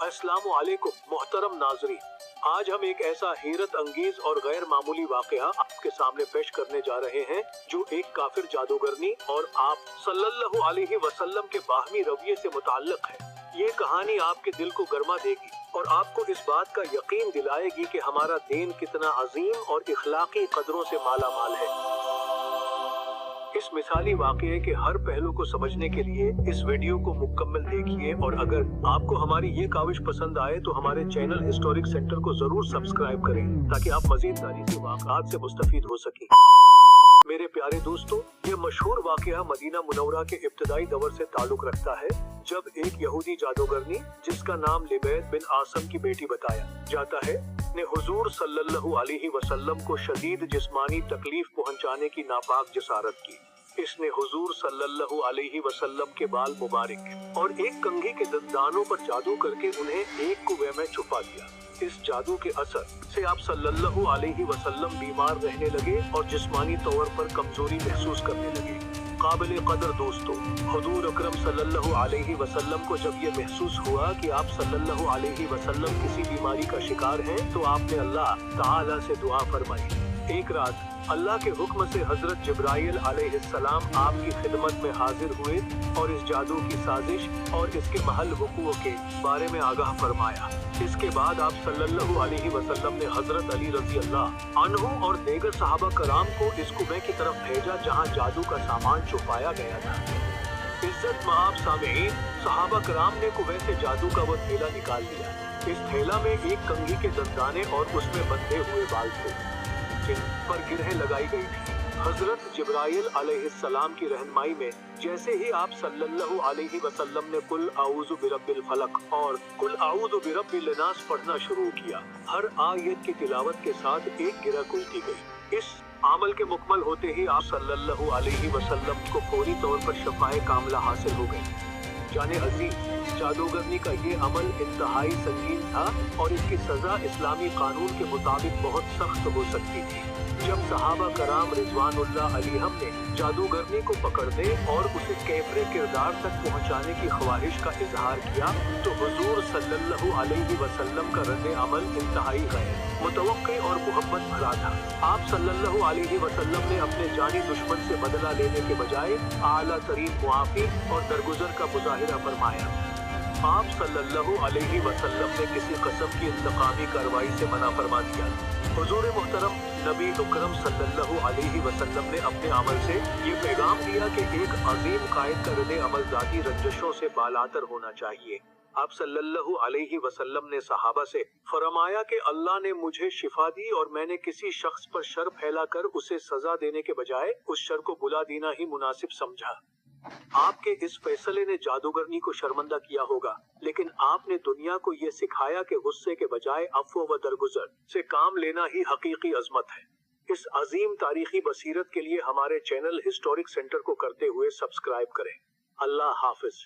अस्सलामु अलैकुम मोहतरम नाज़रीन, आज हम एक ऐसा हैरत अंगेज और गैर मामूली वाक़या आपके सामने पेश करने जा रहे हैं जो एक काफिर जादूगरनी और आप सल्लल्लाहु अलैहि वसल्लम के बाहमी रवैये से मुताल्लिक़ है। ये कहानी आपके दिल को गरमा देगी और आपको इस बात का यकीन दिलाएगी कि हमारा दीन कितना अजीम और इखलाकी कदरों से मालामाल है। इस मिसाली वाक़ये के हर पहलू को समझने के लिए इस वीडियो को मुकम्मल देखिए और अगर आपको हमारी ये काविश पसंद आए तो हमारे चैनल हिस्टोरिक सेंटर को जरूर सब्सक्राइब करें ताकि आप मजीद तारीखी वाक़यात से मुस्तफीद हो सकें। मेरे प्यारे दोस्तों, ये मशहूर वाक़या मदीना मुनव्वरा के इब्तदाई दौर से ताल्लुक रखता है जब एक यहूदी जादूगरनी जिसका नाम लिबैद बिन आसम की बेटी बताया जाता है ने हुजूर सल्लल्लाहु अलैहि वसल्लम को शदीद जिस्मानी तकलीफ पहुंचाने की नापाक जसारत की। इसने हुजूर सल्लल्लाहु अलैहि वसल्लम के बाल मुबारक और एक कंघी के दंदानों पर जादू करके उन्हें एक कुएं में छुपा दिया। इस जादू के असर से आप सल्लल्लाहु अलैहि वसल्लम बीमार रहने लगे और जिस्मानी तौर पर कमजोरी महसूस करने लगे। काबिल कदर दोस्तों, हुजूर अकरम सल्लल्लाहु अलैहि वसल्लम को जब ये महसूस हुआ कि आप सल्लल्लाहु अलैहि वसल्लम किसी बीमारी का शिकार हैं, तो आपने अल्लाह ताला से दुआ फरमाई। एक रात अल्लाह के हुक्म से हजरत जिब्राइल अलैहिस्सलाम आपकी खिदमत में हाजिर हुए और इस जादू की साजिश और इसके महल हुकूक के बारे में आगाह फरमाया। इसके बाद आप सल्लल्लाहु अलैहि वसल्लम ने हजरत अली रज़ी अल्लाह अन्हु और दीगर सहाबा कराम को इस कुएं की तरफ भेजा जहां जादू का सामान छुपाया गया था। इज्जत मआब सामीईन, सहाबा कराम ने कुएं से जादू का वो थैला निकाल लिया। इस थैला में एक कंघी के दंदाने और उसमें बंधे हुए बाल थे जिन पर गिरहें लगाई गई थी। हजरत जिब्राइल अलैहिस्सलाम की रहनुमाई में जैसे ही आप सल्लल्लाहु अलैहि वसल्लम ने कुल आऊज़ु बिरब्बिल फलक और कुल आऊज़ु बिरब्बिल नास पढ़ना शुरू किया, हर आयत की तिलावत के साथ एक गिरह खुलती गई। इस अमल के मुकम्मल होते ही आप सल्लल्लाहु अलैहि वसल्लम को फौरी तौर पर शफाए कामला हासिल हो गई। जाने अजीज, जादूगरनी का ये अमल इंतहाई संगीन था और इसकी सजा इस्लामी कानून के मुताबिक बहुत सख्त हो सकती थी। जब सहाबा कराम रिजवानुल्लाह अलैहिम ने जादूगरनी को पकड़ने और उसे कैफरे किरदार तक पहुंचाने की ख्वाहिश का इजहार किया तो हुजूर सल्लल्लाहु अलैहि वसल्लम का रद्द अमल इंतहाई गैर मुतवक्की और मोहब्बत भरा था। आप सल्लल्लाहु अलैहि वसल्लम ने अपने जानी दुश्मन से बदला लेने के बजाय आला तरीन मुआफी और दरगुजर का मुजाहिरा फरमाया। आप सल्लल्लाहु अलैहि वसल्लम ने किसी कसम की इंतकामी कार्रवाई से मना फरमा दिया। हुजूर मोहतरम नबी अकरम सल्लल्लाहु अलैहि वसल्लम ने अपने अमल से ये पैगाम दिया कि एक अजीम कायद का रद्द अमल जाती रंजशों से बालातर होना चाहिए। आप सल्लल्लाहु अलैहि वसल्लम ने सहाबा से फरमाया कि अल्लाह ने मुझे शिफा दी और मैंने किसी शख्स पर शर फैलाकर उसे सजा देने के बजाय उस शर को बुला देना ही मुनासिब समझा। आपके इस फैसले ने जादूगरनी को शर्मिंदा किया होगा, लेकिन आपने दुनिया को ये सिखाया कि गुस्से के बजाय अफ़्व व दरगुजर से काम लेना ही हकीकी अजमत है। इस अजीम तारीखी बसीरत के लिए हमारे चैनल हिस्टोरिक सेंटर को करते हुए सब्सक्राइब करें। अल्लाह हाफिज।